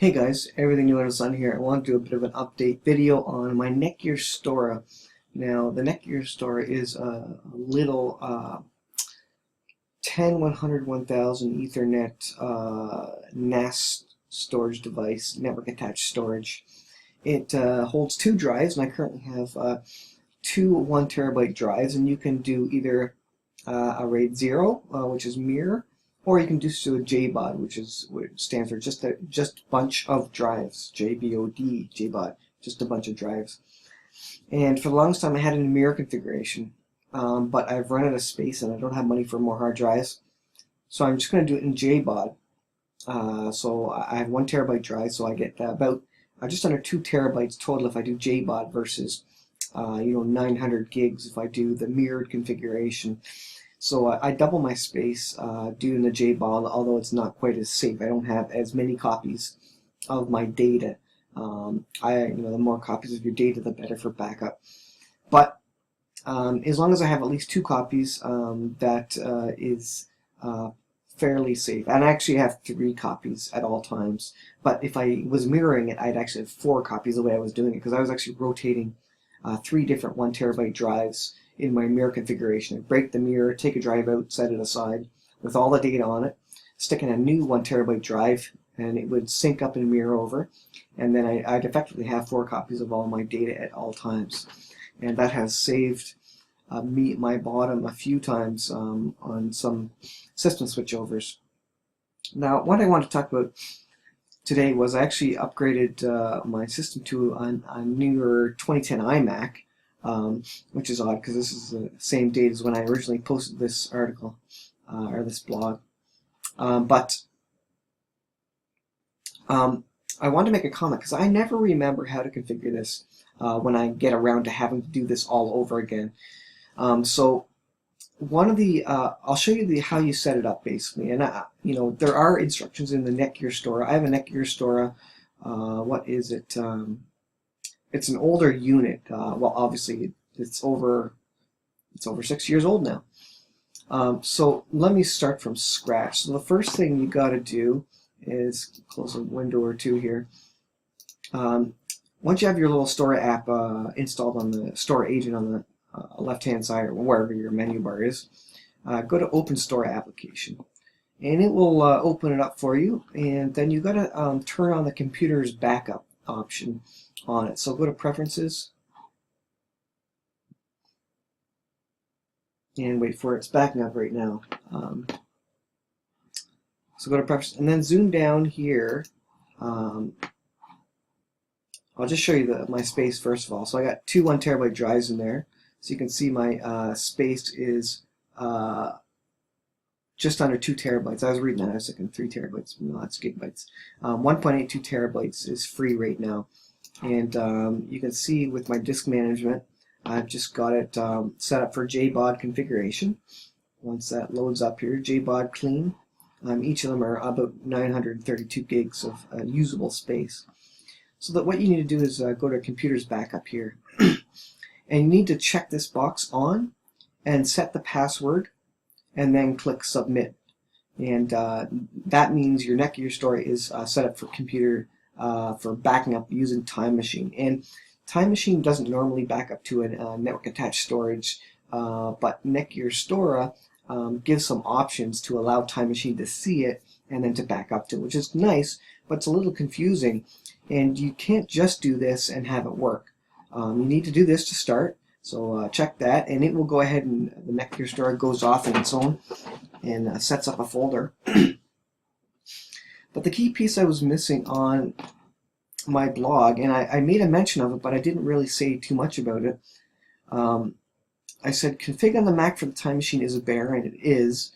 Hey guys, everything new under the sun here. I want to do a bit of an update video on my Netgear Stora. Now, the Netgear Stora is a little 10-100-1000 Ethernet NAS storage device, network attached storage. It holds two drives, and I currently have two 1 terabyte drives, and you can do either a RAID 0, which is mirror, or you can just do a JBOD, which stands for just bunch of drives. JBOD, JBOD, just a bunch of drives. And for the longest time, I had it in mirror configuration, but I've run out of space and I don't have money for more hard drives, so I'm just going to do it in JBOD. So I have 1 terabyte drive, so I get about just under 2 terabytes total if I do JBOD versus 900 gigs if I do the mirrored configuration. So I double my space doing the JBOD, although it's not quite as safe. I don't have as many copies of my data. The more copies of your data, the better for backup. But as long as I have at least 2 copies, that is fairly safe. And I actually have 3 copies at all times. But if I was mirroring it, I'd actually have 4 copies the way I was doing it, because I was actually rotating 3 different 1 terabyte drives in my mirror configuration. I break the mirror, take a drive out, set it aside with all the data on it, stick in a new 1 terabyte drive, and it would sync up and mirror over, and then I'd effectively have 4 copies of all my data at all times. And that has saved my bottom a few times on some system switchovers. Now, what I want to talk about today was I actually upgraded my system to a newer 2010 iMac, which is odd because this is the same date as when I originally posted this article or this blog. I wanted to make a comment because I never remember how to configure this when I get around to having to do this all over again. So one of the I'll show you how you set it up basically, and there are instructions in the Netgear Stora. I have a Netgear Stora. What is it? It's an older unit. Well, obviously it's over 6 years old now. So let me start from scratch. So the first thing you got to do is close a window or two here. Once you have your little Stora app installed on the Stora agent on the left-hand side or wherever your menu bar is, go to Open Stora Application, and it will open it up for you. And then you got to turn on the computer's backup option on it. So go to Preferences and wait for it. It's backing up right now. So go to Preferences and then zoom down here. I'll just show you my space first of all. So I got 2 1 terabyte drives in there. So you can see my space is just under 2 terabytes. I was reading that. I was thinking 3 terabytes. No, that's gigabytes. 1.82 terabytes is free right now. And you can see with my disk management, I've just got it set up for JBOD configuration. Once that loads up here, JBOD clean. Each of them are about 932 gigs of usable space. So that what you need to do is go to Computer's Backup here. And you need to check this box on and set the password and then click Submit. And that means your Netgear Stora is set up for computer for backing up using Time Machine. And Time Machine doesn't normally back up to a network attached storage, but Netgear Stora gives some options to allow Time Machine to see it and then to back up to it, which is nice, but it's a little confusing. And you can't just do this and have it work. You need to do this to start, so check that, and it will go ahead and the Netgear Stora goes off on its own and sets up a folder. But the key piece I was missing on my blog, and I made a mention of it, but I didn't really say too much about it. I said config on the Mac for the Time Machine is a bear, and it is.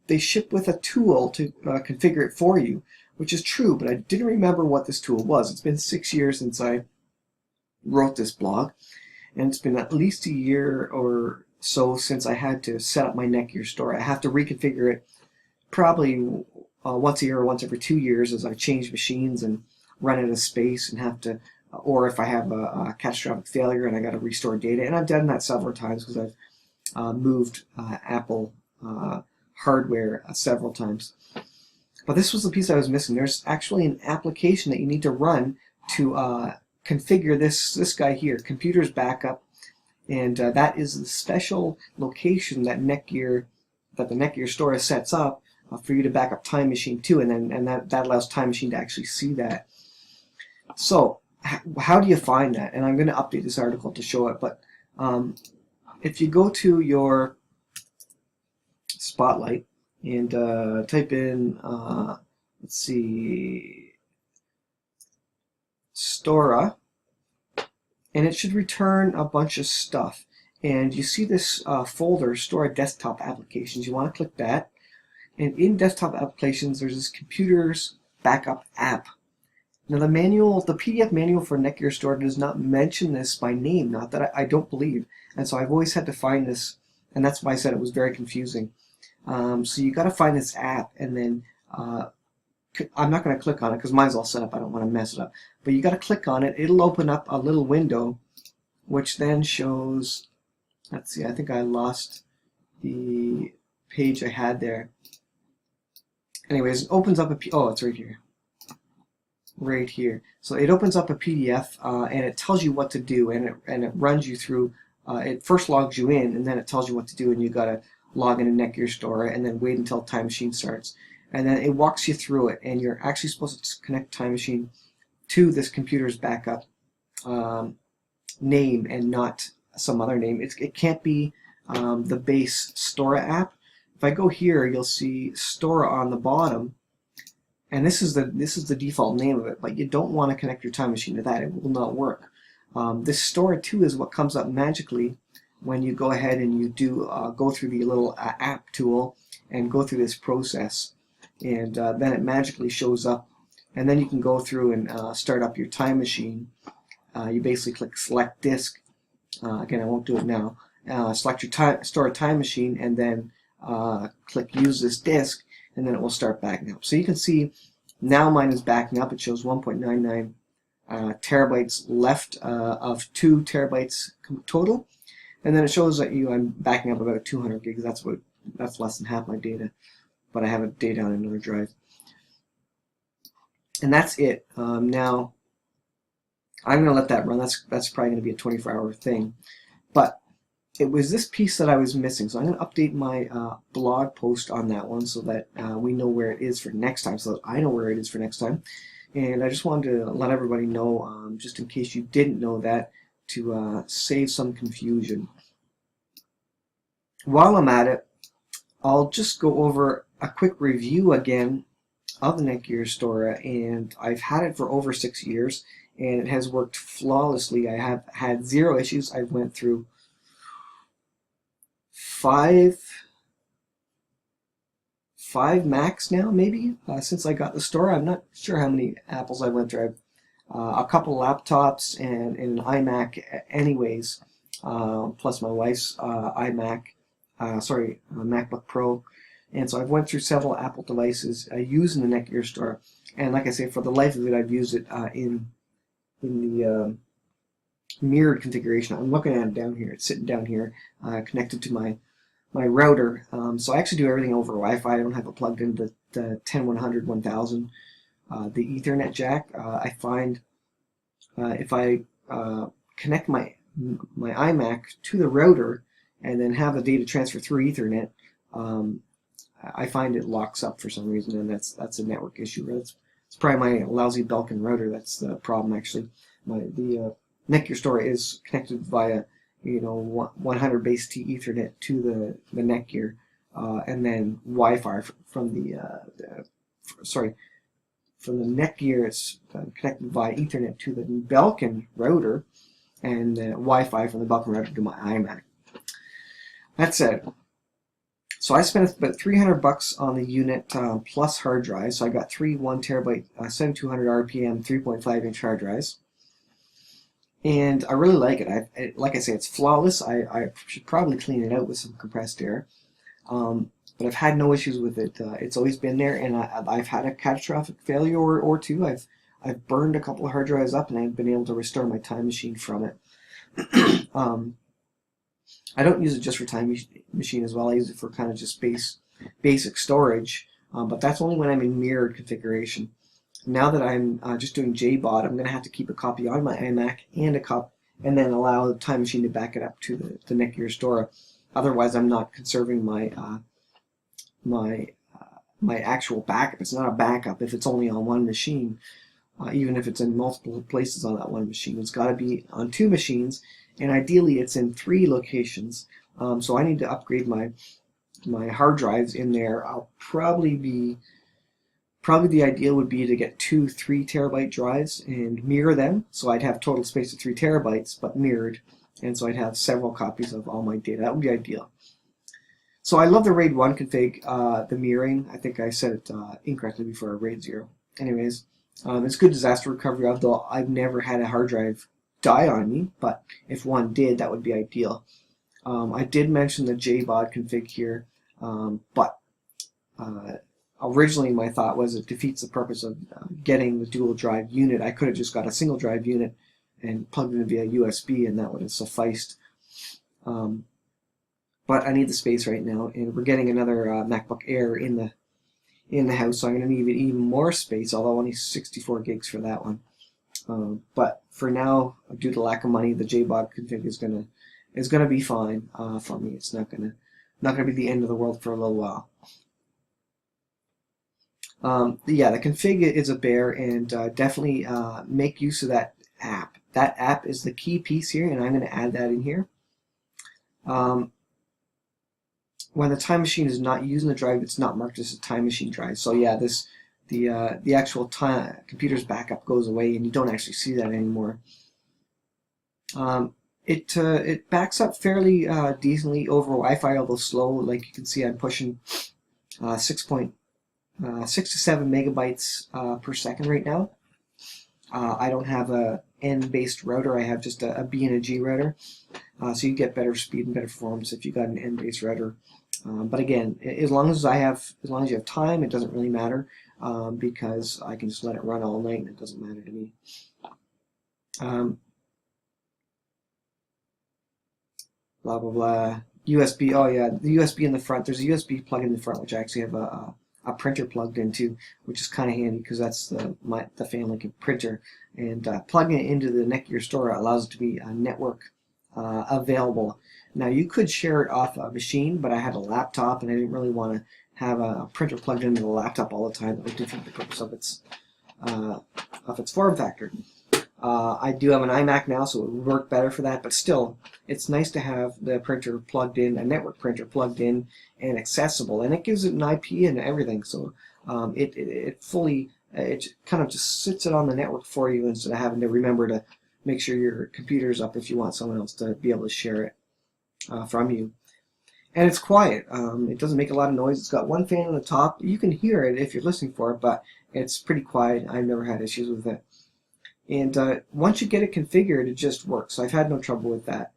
They ship with a tool to configure it for you, which is true, but I didn't remember what this tool was. It's been 6 years since I wrote this blog, and it's been at least a year or so since I had to set up my Netgear Stora. I have to reconfigure it probably once a year or once every 2 years as I change machines and run out of space and have to, or if I have a catastrophic failure and I got to restore data. And I've done that several times because I've moved Apple hardware several times. But this was the piece I was missing. There's actually an application that you need to run to configure this guy here, computers backup, and that is the special location that the Netgear Stora sets up for you to back up Time Machine to, and that allows Time Machine to actually see that. So how do you find that? And I'm going to update this article to show it, but if you go to your Spotlight and type in, let's see, Stora, and it should return a bunch of stuff. And you see this folder, Stora Desktop Applications. You want to click that. And in Desktop Applications, there's this Computers Backup app. Now the PDF manual for Netgear Stora does not mention this by name, not that I don't believe. And so I've always had to find this, and that's why I said it was very confusing. So you got to find this app, and then I'm not going to click on it because mine's all set up. I don't want to mess it up. But you got to click on it. It'll open up a little window, which then shows. Let's see. I think I lost the page I had there. Anyways, it opens up oh, it's right here. Right here. So it opens up a PDF and it tells you what to do, and it runs you through. It first logs you in, and then it tells you what to do, and you got to log into Netgear Stora, and then wait until Time Machine starts. And then it walks you through it, and you're actually supposed to connect Time Machine to this computer's backup name and not some other name. It can't be the base Stora app. If I go here, you'll see Stora on the bottom, and this is the default name of it. But you don't want to connect your Time Machine to that; it will not work. This Stora 2 is what comes up magically when you go ahead and you do go through the little app tool and go through this process, and then it magically shows up, and then you can go through and start up your Time Machine. You basically click Select Disk. Again, I won't do it now. Select your Stora Time Machine, and then click Use this disk, and then it will start backing up. So you can see now mine is backing up. It shows 1.99 terabytes left of 2 terabytes total, and then it shows that I'm backing up about 200 gigs. That's less than half my data, but I have a data on another drive, and that's it. Now I'm going to let that run. That's probably going to be a 24-hour thing, but it was this piece that I was missing, so I'm going to update my blog post on that one so that we know where it is for next time, so that I know where it is for next time. And I just wanted to let everybody know, just in case you didn't know that, to save some confusion. While I'm at it, I'll just go over a quick review again of the Netgear Stora, and I've had it for over 6 years, and it has worked flawlessly. I have had 0 issues. I went through 5 Macs now, maybe, since I got the Stora. I'm not sure how many Apples I went through. A couple laptops and an iMac anyways, plus my wife's iMac, MacBook Pro. And so I've went through several Apple devices using the Netgear Stora. And like I say, for the life of it, I've used it in the mirrored configuration. I'm looking at it down here. It's sitting down here, connected to my router. So I actually do everything over Wi-Fi. I don't have it plugged into the 10100, 1000. The Ethernet jack, I find if I connect my iMac to the router and then have the data transfer through Ethernet, I find it locks up for some reason, and that's a network issue. It's probably my lousy Belkin router that's the problem, actually. The Netgear Stora is connected via 100 base T Ethernet to the Netgear, and then Wi-Fi from the Netgear. It's connected via Ethernet to the Belkin router, and Wi-Fi from the Belkin router to my iMac. That's it. So I spent about $300 on the unit plus hard drives. So I got 3 1 terabyte 7200 RPM 3.5-inch hard drives, and I really like it. Like I say, it's flawless. I should probably clean it out with some compressed air, but I've had no issues with it. It's always been there, and I've had a catastrophic failure or two. I've burned a couple of hard drives up, and I've been able to restore my Time Machine from it. I don't use it just for Time Machine as well. I use it for kind of just basic storage. but that's only when I'm in mirrored configuration. Now that I'm just doing JBOD, I'm going to have to keep a copy on my iMac and then allow the Time Machine to back it up to the Netgear Stora. Otherwise, I'm not conserving my actual backup. It's not a backup if it's only on one machine. Even if it's in multiple places on that one machine, it's got to be on 2 machines, and ideally it's in 3 locations. So I need to upgrade my hard drives in there. I'll probably the ideal would be to get 2 3-terabyte drives and mirror them, so I'd have total space of 3 terabytes, but mirrored, and so I'd have several copies of all my data. That would be ideal. So I love the RAID 1 config, the mirroring. I think I said it incorrectly before, RAID 0. Anyways, it's good disaster recovery, although I've never had a hard drive die on me, but if one did, that would be ideal. I did mention the JBOD config here, but originally my thought was it defeats the purpose of getting the dual drive unit. I could have just got a single drive unit and plugged it in via USB, and that would have sufficed. But I need the space right now, and we're getting another MacBook Air in the house, so I'm going to need even more space, although only 64 gigs for that one. But for now, due to lack of money, the JBOD config is gonna be fine for me. It's not gonna be the end of the world for a little while. Yeah, the config is a bear, and definitely make use of that app. That app is the key piece here, and I'm going to add that in here. When the Time Machine is not using the drive, it's not marked as a Time Machine drive. So yeah, the actual computer's backup goes away, and you don't actually see that anymore. It backs up fairly decently over Wi-Fi, although slow. Like you can see, I'm pushing 6 to 7 megabytes per second right now. I don't have a N-based router. I have just a B and a G router, so you get better speed and better performance if you got an N-based router. But again, as long as you have time, it doesn't really matter, because I can just let it run all night and it doesn't matter to me. Blah blah blah. USB. Oh yeah, the USB in the front. There's a USB plug in the front, which I actually have a printer plugged into, which is kind of handy because that's the family printer. And plugging it into the Netgear Stora allows it to be network available. Now you could share it off a machine, but I had a laptop and I didn't really want to have a printer plugged into the laptop all the time. That would defeat the purpose of its form factor. I do have an iMac now, so it would work better for that, but still, it's nice to have the printer plugged in, a network printer plugged in and accessible, and it gives it an IP and everything, so it kind of just sits it on the network for you instead of having to remember to make sure your computer's up if you want someone else to be able to share it from you. And it's quiet. It doesn't make a lot of noise. It's got one fan on the top. You can hear it if you're listening for it, but it's pretty quiet. I've never had issues with it. And once you get it configured, it just works. I've had no trouble with that.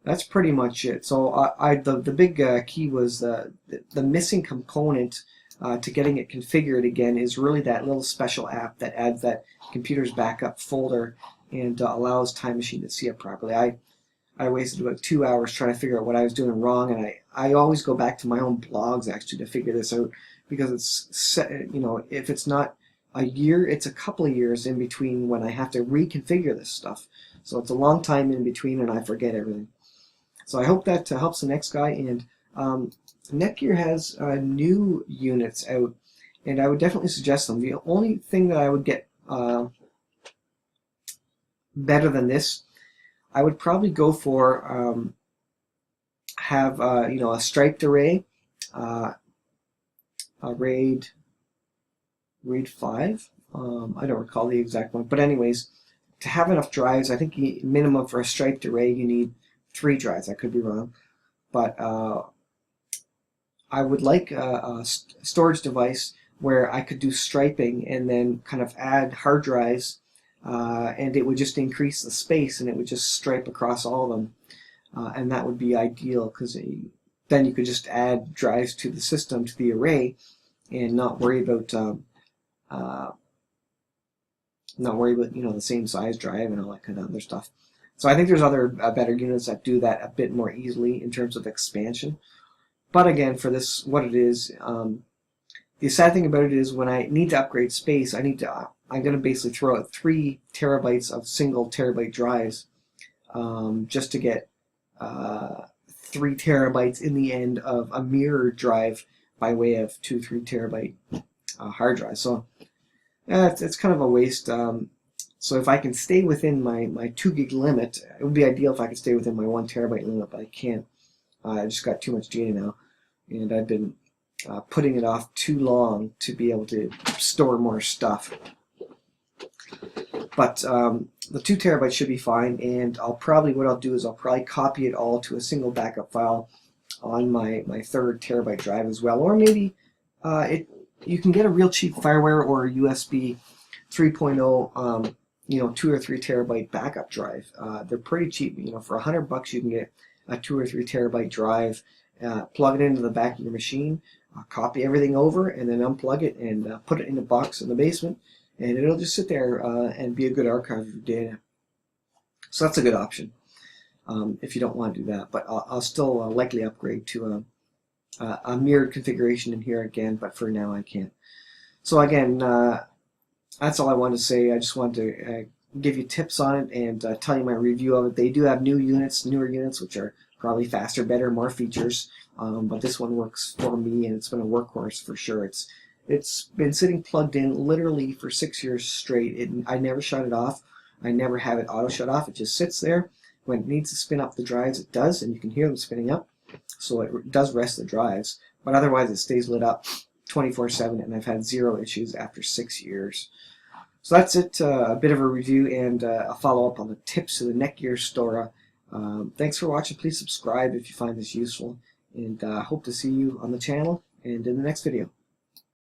That's pretty much it. So the big key was the missing component to getting it configured again is really that little special app that adds that computer's backup folder and allows Time Machine to see it properly. I wasted about 2 hours trying to figure out what I was doing wrong, and I always go back to my own blogs actually to figure this out, because it's, if it's not a year, it's a couple of years in between when I have to reconfigure this stuff. So it's a long time in between and I forget everything. So I hope that helps the next guy. And Netgear has new units out, and I would definitely suggest them. The only thing that I would get better than this, I would probably go for have a striped array, a RAID 5. I don't recall the exact one, but anyways, to have enough drives, I think minimum for a striped array you need 3 drives. I could be wrong, but I would like a storage device where I could do striping and then kind of add hard drives, and it would just increase the space and it would just stripe across all of them, and that would be ideal, because then you could just add drives to the system, to the array, and not worry about the same size drive and all that kind of other stuff. So I think there's other better units that do that a bit more easily in terms of expansion. But again, for this, what it is, the sad thing about it is when I need to upgrade space, I'm going to basically throw out 3 terabytes of single terabyte drives just to get 3 terabytes in the end of a mirrored drive by way of 2-3 terabyte hard drive. So it's kind of a waste. So if I can stay within my 2 gig limit, it would be ideal if I could stay within my 1 terabyte limit, but I can't. I just got too much data now, and I've been putting it off too long to be able to store more stuff. But the 2 terabytes should be fine, and what I'll do is I'll probably copy it all to a single backup file on my 3rd terabyte drive as well. Or maybe you can get a real cheap FireWire or a USB 3.0 2 or 3 terabyte backup drive. They're pretty cheap. For $100 you can get a 2 or 3 terabyte drive. Plug it into the back of your machine, copy everything over, and then unplug it and put it in a box in the basement, and it'll just sit there and be a good archive of your data. So that's a good option if you don't want to do that. But I'll still likely upgrade to a mirrored configuration in here again, but for now I can't. So again, that's all I wanted to say. I just wanted to give you tips on it and tell you my review of it. They do have newer units, which are probably faster, better, more features. But this one works for me, and it's been a workhorse for sure. It's been sitting plugged in literally for 6 years straight. I never shut it off. I never have it auto shut off. It just sits there. When it needs to spin up the drives, it does, and you can hear them spinning up. So it does rest the drives, but otherwise it stays lit up 24/7, and I've had 0 issues after 6 years. So that's it, a bit of a review and a follow-up on the tips of the Netgear Stora. Thanks for watching. Please subscribe if you find this useful, and hope to see you on the channel and in the next video.